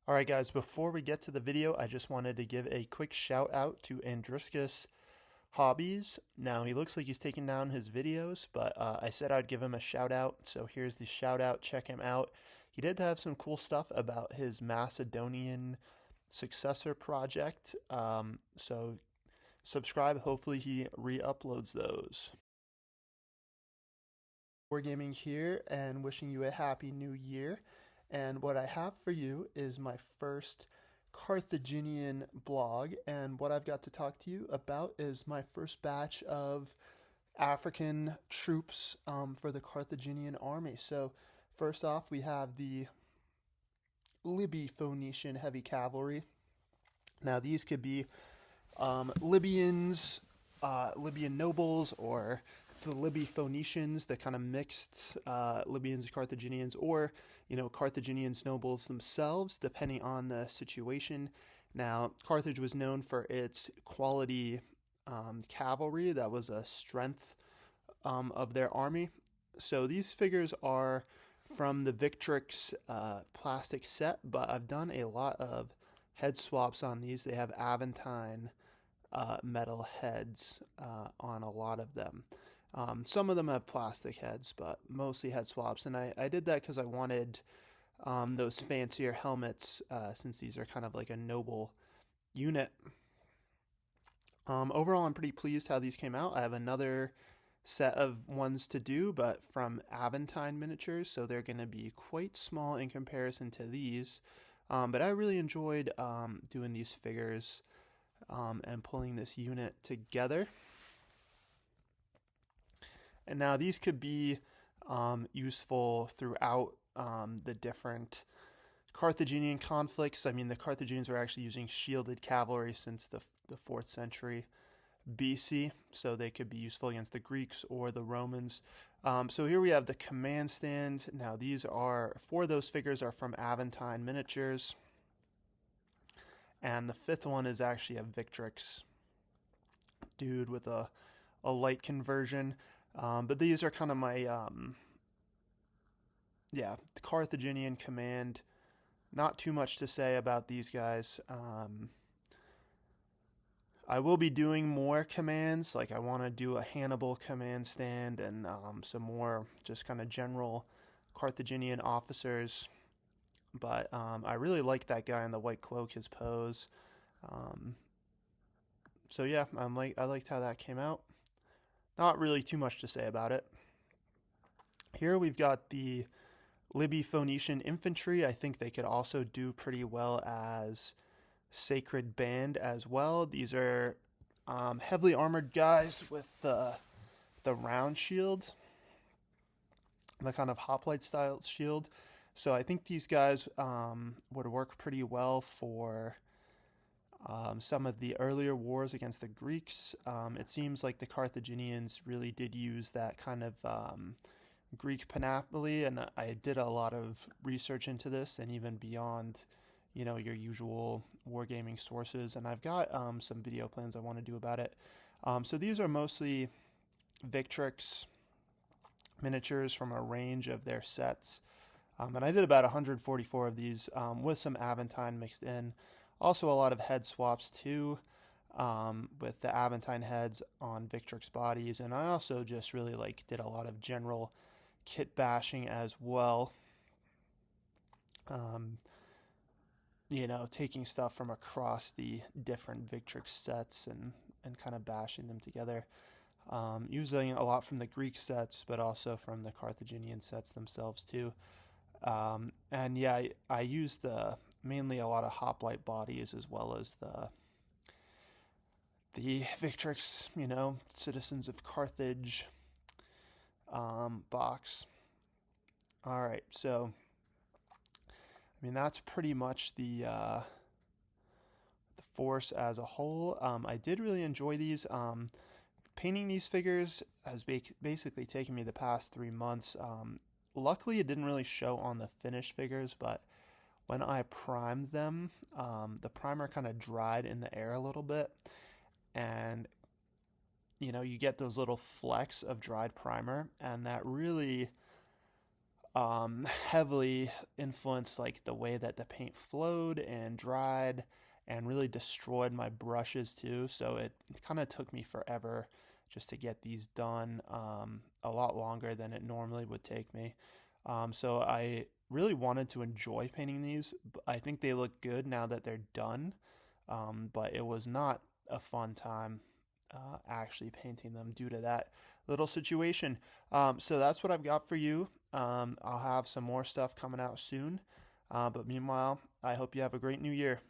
Alright guys, before we get to the video, I just wanted to give a quick shout out to Andriscus Hobbies. Now, he looks like he's taking down his videos, but I said I'd give him a shout out, so here's the shout out, check him out. He did have some cool stuff about his Macedonian successor project, so subscribe, hopefully he re-uploads those. Wargaming here and wishing you a happy new year. And what I have for you is my first Carthaginian blog, and what I've got to talk to you about is my first batch of African troops for the Carthaginian army. So first off, we have the Libby Phoenician heavy cavalry. Now these could be Libyans, Libyan nobles, or the Libby Phoenicians, the kind of mixed Libyans, Carthaginians, or Carthaginians nobles themselves, depending on the situation. Now, Carthage was known for its quality cavalry. That was a strength of their army. So these figures are from the Victrix plastic set, but I've done a lot of head swaps on these. They have Aventine metal heads on a lot of them. Some of them have plastic heads, but mostly head swaps. And I did that because I wanted those fancier helmets, since these are kind of like a noble unit. Overall, I'm pretty pleased how these came out. I have another set of ones to do, but from Aventine Miniatures, so they're going to be quite small in comparison to these. But I really enjoyed doing these figures and pulling this unit together. And now these could be useful throughout the different Carthaginian conflicts. I mean, the Carthaginians were actually using shielded cavalry since the 4th century BC, so they could be useful against the Greeks or the Romans. So here we have the command stand. Now these are, 4 of those figures are from Aventine Miniatures. And the 5th one is actually a Victrix dude with a light conversion. But these are kind of my, the Carthaginian command. Not too much to say about these guys. I will be doing more commands, like I want to do a Hannibal command stand and some more just kind of general Carthaginian officers. But I really like that guy in the white cloak, his pose. So yeah, I liked how that came out. Not really too much to say about it. Here we've got the Libby Phoenician Infantry. I think they could also do pretty well as Sacred Band as well. These are heavily armored guys with the round shield, the kind of hoplite style shield. So I think these guys would work pretty well for some of the earlier wars against the Greeks. It seems like the Carthaginians really did use that kind of Greek panoply, and I did a lot of research into this, and even beyond, your usual wargaming sources. And I've got some video plans I want to do about it. So these are mostly Victrix miniatures from a range of their sets. And I did about 144 of these with some Aventine mixed in. Also a lot of head swaps too, with the Aventine heads on Victrix bodies. And I also just really did a lot of general kit bashing as well. Taking stuff from across the different Victrix sets and kind of bashing them together. Using a lot from the Greek sets, but also from the Carthaginian sets themselves too. And yeah, I used mainly a lot of hoplite bodies as well as the Victrix, Citizens of Carthage box. All right, so that's pretty much the force as a whole. I did really enjoy these. Painting these figures has basically taken me the past 3 months. Luckily, it didn't really show on the finished figures, but when I primed them, the primer kind of dried in the air a little bit, and you get those little flecks of dried primer, and that really heavily influenced like the way that the paint flowed and dried, and really destroyed my brushes too. So it kind of took me forever just to get these done, a lot longer than it normally would take me. So I really wanted to enjoy painting these. I think they look good now that they're done, but it was not a fun time actually painting them due to that little situation. So that's what I've got for you. I'll have some more stuff coming out soon. But meanwhile, I hope you have a great new year.